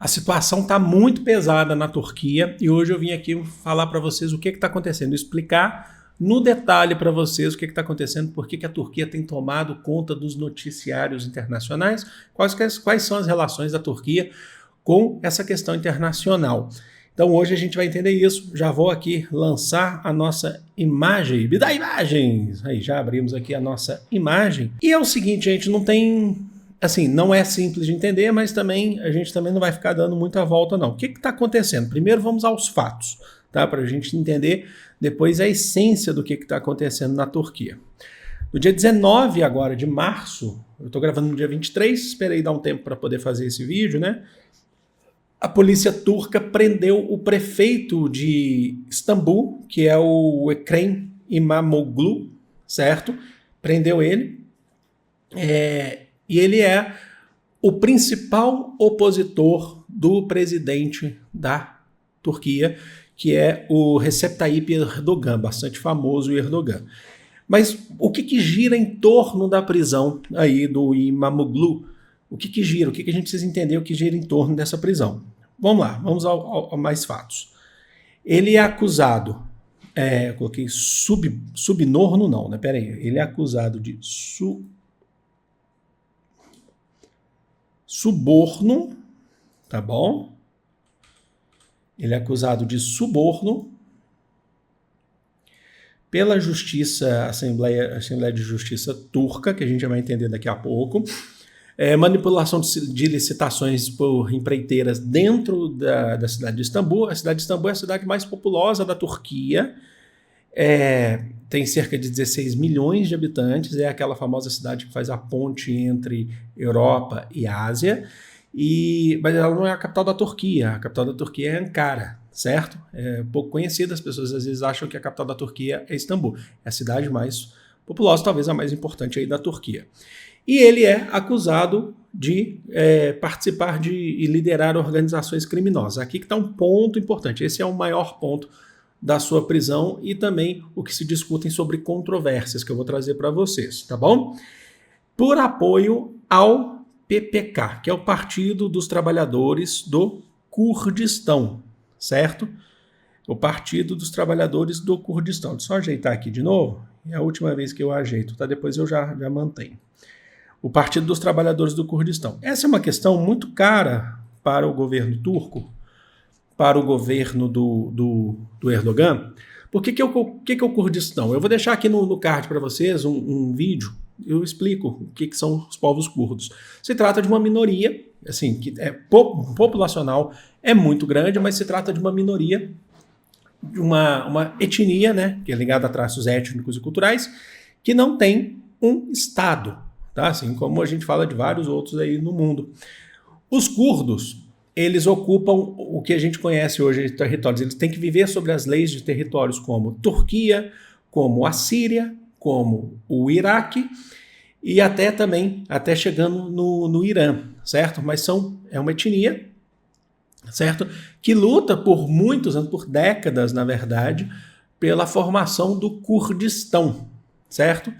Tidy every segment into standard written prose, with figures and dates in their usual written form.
A situação está muito pesada na Turquia e hoje eu vim aqui falar para vocês o que está acontecendo, explicar no detalhe para vocês o que está acontecendo, por que a Turquia tem tomado conta dos noticiários internacionais, quais são as relações da Turquia com essa questão internacional. Então hoje a gente vai entender isso, já vou aqui lançar a nossa imagem, me dá imagens! Aí já abrimos aqui a nossa imagem. E é o seguinte, gente, não tem... Assim, não é simples de entender, mas também a gente também não vai ficar dando muita volta, não. O que está acontecendo? Primeiro vamos aos fatos, tá? Para a gente entender depois a essência do que está acontecendo na Turquia. No dia 19 agora de março, eu estou gravando no dia 23, esperei dar um tempo para poder fazer esse vídeo, né? A polícia turca prendeu o prefeito de Istambul, que é o Ekrem İmamoğlu, certo? Prendeu ele. E ele é o principal opositor do presidente da Turquia, que é o Recep Tayyip Erdogan, bastante famoso o Erdogan. Mas o que gira em torno da prisão aí do İmamoğlu? O que gira? O que a gente precisa entender o que gira em torno dessa prisão? Vamos lá, vamos a mais fatos. Ele é acusado, eu coloquei subnorno não, né? Pera aí, ele é acusado de suborno, tá bom? Ele é acusado de suborno pela Justiça, Assembleia de Justiça turca, que a gente já vai entender daqui a pouco. Manipulação de licitações por empreiteiras dentro da cidade de Istambul. A cidade de Istambul é a cidade mais populosa da Turquia. Tem cerca de 16 milhões de habitantes, é aquela famosa cidade que faz a ponte entre Europa e Ásia, mas ela não é a capital da Turquia, a capital da Turquia é Ankara, certo? É pouco conhecida, as pessoas às vezes acham que a capital da Turquia é Istambul, é a cidade mais populosa, talvez a mais importante aí da Turquia. E ele é acusado de participar e liderar organizações criminosas. Aqui que está um ponto importante, esse é o maior ponto da sua prisão e também o que se discutem sobre controvérsias que eu vou trazer para vocês, tá bom? Por apoio ao PPK, que é o Partido dos Trabalhadores do Kurdistão, certo? O Partido dos Trabalhadores do Kurdistão. Deixa eu só ajeitar aqui de novo, é a última vez que eu ajeito, tá? Depois eu já mantenho. O Partido dos Trabalhadores do Kurdistão. Essa é uma questão muito cara para o governo turco, para o governo do Erdogan. Por que é o Kurdistão? Eu vou deixar aqui no card para vocês um vídeo, eu explico o que são os povos curdos. Se trata de uma minoria, assim, que populacional é muito grande, mas se trata de uma minoria, de uma etnia, né, que é ligada a traços étnicos e culturais, que não tem um Estado, tá? Assim como a gente fala de vários outros aí no mundo. Os curdos, eles ocupam o que a gente conhece hoje de territórios. Eles têm que viver sobre as leis de territórios como Turquia, como a Síria, como o Iraque e até chegando no Irã, certo? Mas é uma etnia, certo? Que luta por muitos anos, por décadas, na verdade, pela formação do Kurdistão, certo?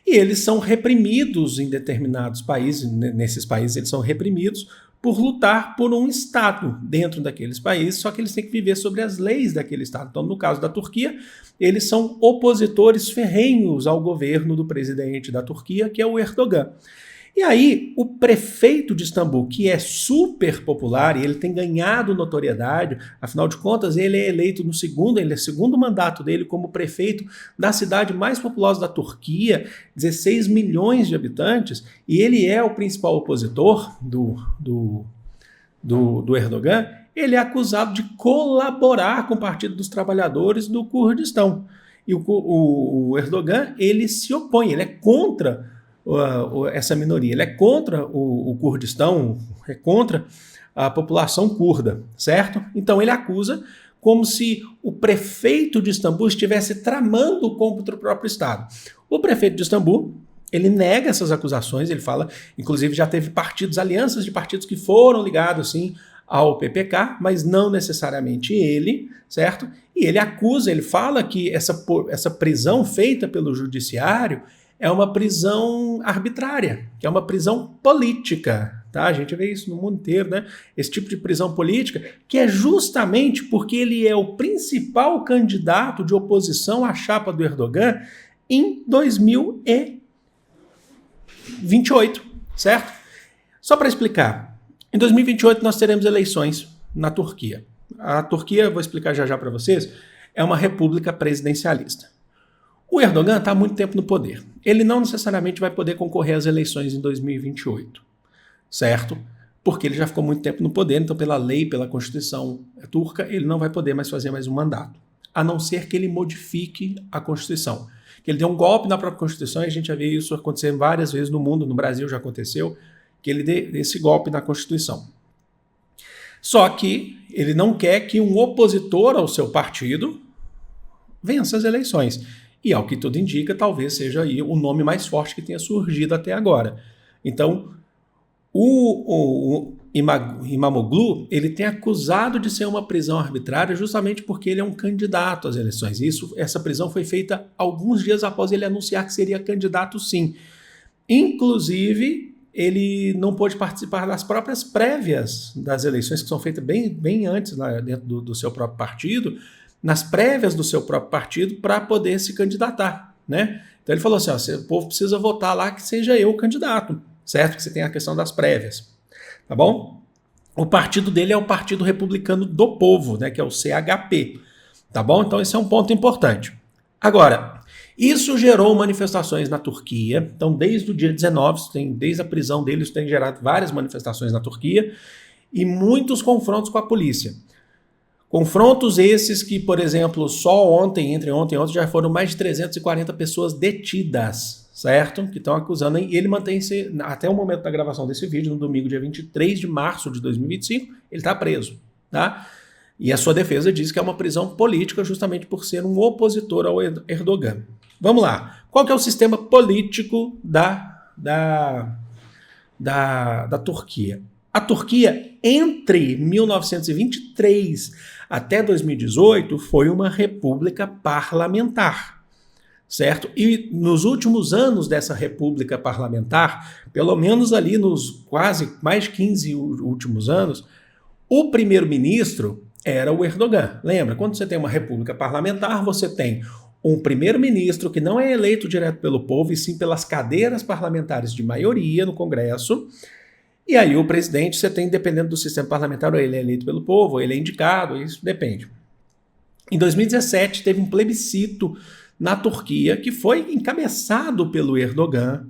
E eles são reprimidos em determinados países, nesses países eles são reprimidos por lutar por um Estado dentro daqueles países, só que eles têm que viver sobre as leis daquele Estado. Então, no caso da Turquia, eles são opositores ferrenhos ao governo do presidente da Turquia, que é o Erdogan. E aí, o prefeito de Istambul, que é super popular e ele tem ganhado notoriedade, afinal de contas, ele é eleito ele é o segundo mandato dele como prefeito da cidade mais populosa da Turquia, 16 milhões de habitantes, e ele é o principal opositor do Erdogan. Ele é acusado de colaborar com o Partido dos Trabalhadores do Kurdistão. E o Erdogan, ele se opõe, ele é contra essa minoria, ele é contra o Kurdistão, é contra a população curda, certo? Então ele acusa como se o prefeito de Istambul estivesse tramando contra o próprio Estado. O prefeito de Istambul, ele nega essas acusações, ele fala, inclusive já teve alianças de partidos que foram ligados, sim, ao PPK, mas não necessariamente ele, certo? E ele acusa, ele fala que essa prisão feita pelo judiciário é uma prisão arbitrária, que é uma prisão política, tá? A gente vê isso no mundo inteiro, né? Esse tipo de prisão política, que é justamente porque ele é o principal candidato de oposição à chapa do Erdogan em 2028, certo? Só para explicar, em 2028 nós teremos eleições na Turquia. A Turquia, vou explicar já para vocês, é uma república presidencialista. O Erdogan está há muito tempo no poder. Ele não necessariamente vai poder concorrer às eleições em 2028, certo? Porque ele já ficou muito tempo no poder, então pela lei, pela Constituição turca, ele não vai poder mais fazer mais um mandato, a não ser que ele modifique a Constituição. Que ele dê um golpe na própria Constituição, e a gente já viu isso acontecer várias vezes no mundo, no Brasil já aconteceu, que ele dê esse golpe na Constituição. Só que ele não quer que um opositor ao seu partido vença as eleições. E, ao que tudo indica, talvez seja aí o nome mais forte que tenha surgido até agora. Então, o Imamoglu, ele tem acusado de ser uma prisão arbitrária justamente porque ele é um candidato às eleições. Essa prisão foi feita alguns dias após ele anunciar que seria candidato, sim. Inclusive, ele não pôde participar das próprias prévias das eleições, que são feitas bem antes, lá dentro do seu próprio partido, nas prévias do seu próprio partido, para poder se candidatar, né? Então ele falou assim, ó, o povo precisa votar lá que seja eu o candidato, certo? Que você tem a questão das prévias, tá bom? O partido dele é o Partido Republicano do Povo, né? Que é o CHP, tá bom? Então esse é um ponto importante. Agora, isso gerou manifestações na Turquia, então desde o dia 19, desde a prisão dele, isso tem gerado várias manifestações na Turquia e muitos confrontos com a polícia. Confrontos esses que, por exemplo, só entre ontem e ontem, já foram mais de 340 pessoas detidas, certo? Que estão acusando, e ele mantém-se, até o momento da gravação desse vídeo, no domingo, dia 23 de março de 2025, ele está preso, tá? E a sua defesa diz que é uma prisão política justamente por ser um opositor ao Erdogan. Vamos lá. Qual que é o sistema político da Turquia? A Turquia, entre 1923 até 2018, foi uma república parlamentar, certo? E nos últimos anos dessa república parlamentar, pelo menos ali nos quase mais de 15 últimos anos, o primeiro-ministro era o Erdogan. Lembra? Quando você tem uma república parlamentar, você tem um primeiro-ministro que não é eleito direto pelo povo, e sim pelas cadeiras parlamentares de maioria no Congresso. E aí o presidente, você tem, dependendo do sistema parlamentar, ou ele é eleito pelo povo, ou ele é indicado, isso depende. Em 2017, teve um plebiscito na Turquia que foi encabeçado pelo Erdogan,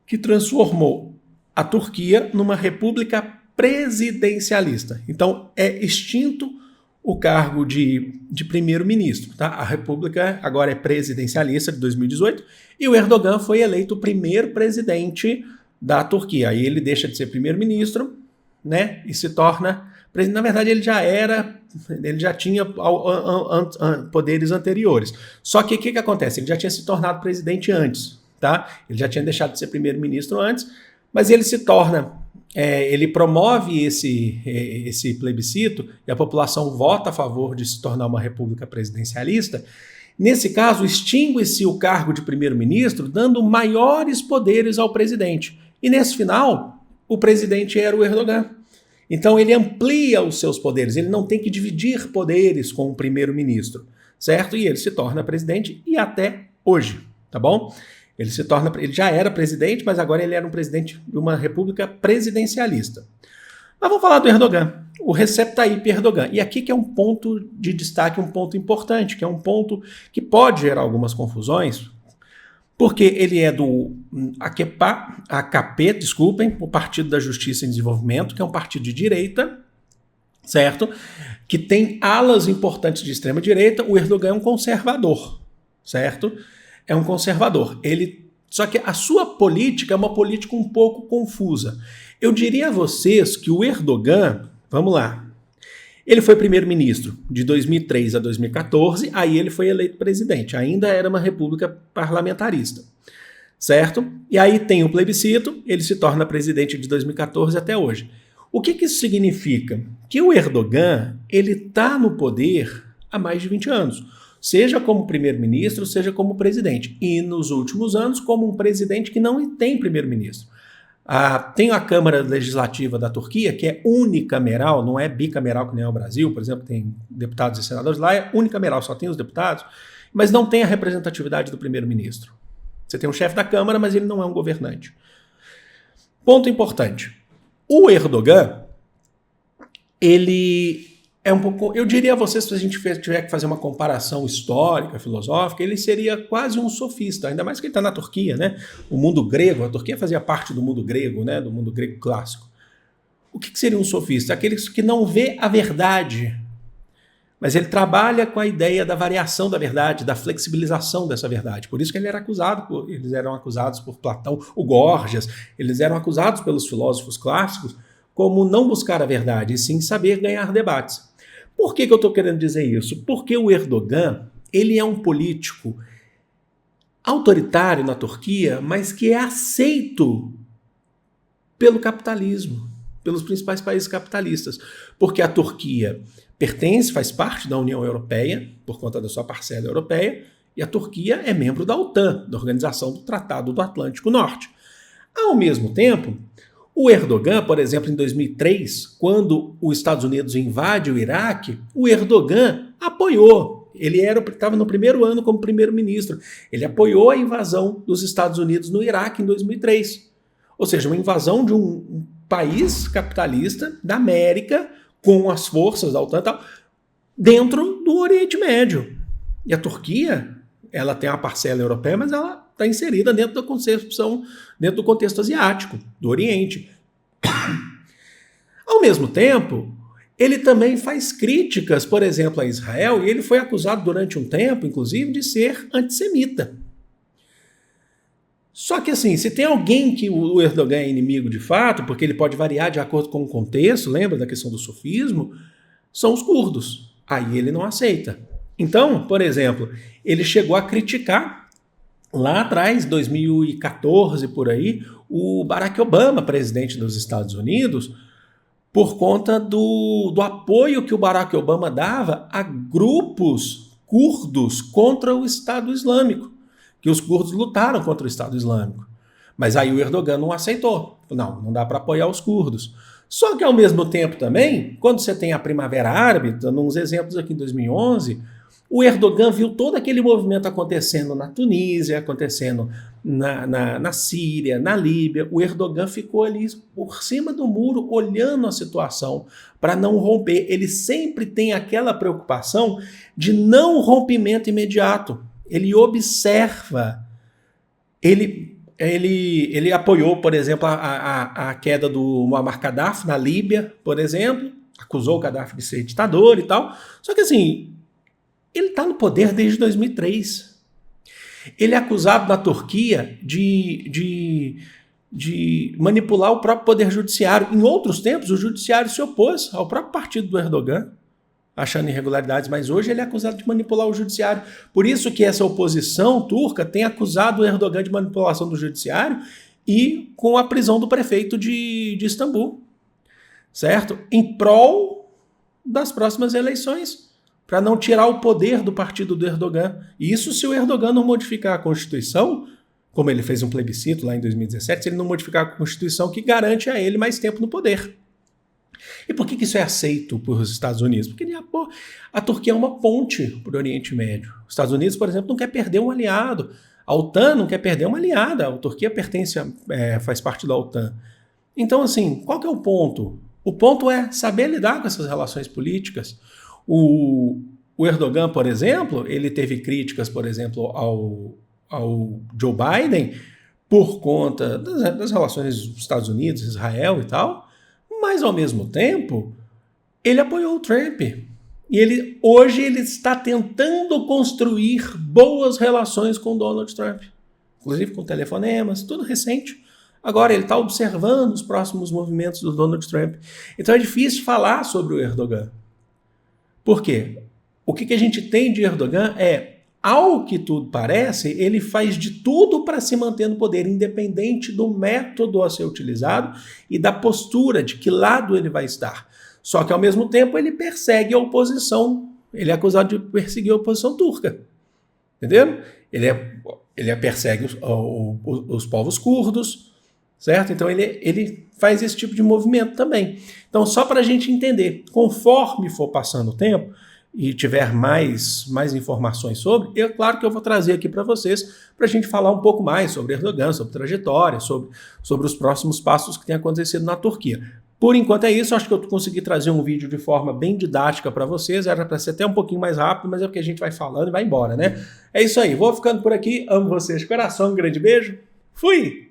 que transformou a Turquia numa república presidencialista. Então, é extinto o cargo de primeiro-ministro, tá? A república agora é presidencialista de 2018 e o Erdogan foi eleito o primeiro presidente da Turquia. Aí ele deixa de ser primeiro-ministro, né, e se torna presidente. Na verdade, ele já tinha poderes anteriores. Só que o que acontece? Ele já tinha se tornado presidente antes, tá? Ele já tinha deixado de ser primeiro-ministro antes, mas ele se torna, ele promove esse plebiscito e a população vota a favor de se tornar uma república presidencialista. Nesse caso, extingue-se o cargo de primeiro-ministro, dando maiores poderes ao presidente. E nesse final, o presidente era o Erdogan. Então ele amplia os seus poderes, ele não tem que dividir poderes com o primeiro-ministro, certo? E ele se torna presidente e até hoje, tá bom? Ele já era presidente, mas agora ele era um presidente de uma república presidencialista. Mas vamos falar do Erdogan, o Recep Tayyip Erdogan. E aqui que é um ponto de destaque, um ponto importante, que é um ponto que pode gerar algumas confusões, porque ele é do AKP, o Partido da Justiça e Desenvolvimento, que é um partido de direita, certo? Que tem alas importantes de extrema direita. O Erdogan é um conservador, certo? É um conservador. Só que a sua política é uma política um pouco confusa. Eu diria a vocês que o Erdogan, vamos lá, ele foi primeiro-ministro de 2003 a 2014, aí ele foi eleito presidente. Ainda era uma república parlamentarista, certo? E aí tem o plebiscito, ele se torna presidente de 2014 até hoje. O que isso significa? Que o Erdogan, ele está no poder há mais de 20 anos, seja como primeiro-ministro, seja como presidente. E nos últimos anos, como um presidente que não tem primeiro-ministro. Tem a Câmara Legislativa da Turquia, que é unicameral, não é bicameral que nem é o Brasil, por exemplo, tem deputados e senadores, lá é unicameral, só tem os deputados, mas não tem a representatividade do primeiro-ministro. Você tem um chefe da Câmara, mas ele não é um governante. Ponto importante. O Erdogan, ele é um pouco... Eu diria a vocês, se a gente tiver que fazer uma comparação histórica, filosófica, ele seria quase um sofista, ainda mais que ele está na Turquia, né? O mundo grego, a Turquia fazia parte do mundo grego, né? Do mundo grego clássico. O que seria um sofista? Aquele que não vê a verdade, mas ele trabalha com a ideia da variação da verdade, da flexibilização dessa verdade. Por isso que eles eram acusados por Platão, o Gorgias, eles eram acusados pelos filósofos clássicos como não buscar a verdade, e sim saber ganhar debates. Por que eu estou querendo dizer isso? Porque o Erdogan, ele é um político autoritário na Turquia, mas que é aceito pelo capitalismo, pelos principais países capitalistas. Porque a Turquia faz parte da União Europeia, por conta da sua parcela europeia, e a Turquia é membro da OTAN, da Organização do Tratado do Atlântico Norte. Ao mesmo tempo, o Erdogan, por exemplo, em 2003, quando os Estados Unidos invadem o Iraque, o Erdogan apoiou. Ele estava no primeiro ano como primeiro-ministro. Ele apoiou a invasão dos Estados Unidos no Iraque em 2003. Ou seja, uma invasão de um país capitalista da América, com as forças da OTAN e tal, dentro do Oriente Médio. E a Turquia, ela tem uma parcela europeia, mas ela está inserida dentro da concepção, dentro do contexto asiático, do Oriente. Ao mesmo tempo, ele também faz críticas, por exemplo, a Israel, e ele foi acusado durante um tempo, inclusive, de ser antissemita. Só que assim, se tem alguém que o Erdogan é inimigo de fato, porque ele pode variar de acordo com o contexto, lembra da questão do sufismo, são os curdos. Aí ele não aceita. Então, por exemplo, ele chegou a criticar, lá atrás, 2014 por aí, o Barack Obama, presidente dos Estados Unidos, por conta do apoio que o Barack Obama dava a grupos curdos contra o Estado Islâmico, que os curdos lutaram contra o Estado Islâmico. Mas aí o Erdogan não aceitou. Não dá para apoiar os curdos. Só que ao mesmo tempo também, quando você tem a Primavera Árabe, dando uns exemplos aqui em 2011, o Erdogan viu todo aquele movimento acontecendo na Tunísia, acontecendo na Síria, na Líbia. O Erdogan ficou ali por cima do muro, olhando a situação para não romper. Ele sempre tem aquela preocupação de não rompimento imediato. Ele observa. Ele apoiou, por exemplo, a queda do Muammar Gaddafi na Líbia, por exemplo. Acusou o Gaddafi de ser ditador e tal. Só que assim, ele está no poder desde 2003. Ele é acusado na Turquia de manipular o próprio poder judiciário. Em outros tempos, o judiciário se opôs ao próprio partido do Erdogan, achando irregularidades, mas hoje ele é acusado de manipular o judiciário. Por isso que essa oposição turca tem acusado o Erdogan de manipulação do judiciário e com a prisão do prefeito de Istambul, certo? Em prol das próximas eleições, para não tirar o poder do partido do Erdogan. E isso se o Erdogan não modificar a Constituição, como ele fez um plebiscito lá em 2017, se ele não modificar a Constituição que garante a ele mais tempo no poder. E por que isso é aceito pelos Estados Unidos? Porque a Turquia é uma ponte para o Oriente Médio. Os Estados Unidos, por exemplo, não quer perder um aliado. A OTAN não quer perder uma aliada. A Turquia faz parte da OTAN. Então, assim, qual que é o ponto? O ponto é saber lidar com essas relações políticas. O Erdogan, por exemplo, ele teve críticas, por exemplo, ao Joe Biden por conta das relações dos Estados Unidos, Israel e tal, mas, ao mesmo tempo, ele apoiou o Trump. E hoje ele está tentando construir boas relações com o Donald Trump. Inclusive com telefonemas, tudo recente. Agora ele está observando os próximos movimentos do Donald Trump. Então é difícil falar sobre o Erdogan. Por quê? O que a gente tem de Erdogan ao que tudo parece, ele faz de tudo para se manter no poder, independente do método a ser utilizado e da postura, de que lado ele vai estar. Só que, ao mesmo tempo, ele persegue a oposição. Ele é acusado de perseguir a oposição turca. Entendeu? Ele persegue os povos curdos, certo? Então ele faz esse tipo de movimento também. Então, só para a gente entender, conforme for passando o tempo e tiver mais informações sobre, é claro que eu vou trazer aqui para vocês, para a gente falar um pouco mais sobre Erdogan, sobre trajetória, sobre os próximos passos que têm acontecido na Turquia. Por enquanto é isso, acho que eu consegui trazer um vídeo de forma bem didática para vocês, era para ser até um pouquinho mais rápido, mas é porque a gente vai falando e vai embora, né? É isso aí, vou ficando por aqui, amo vocês de coração, um grande beijo, fui!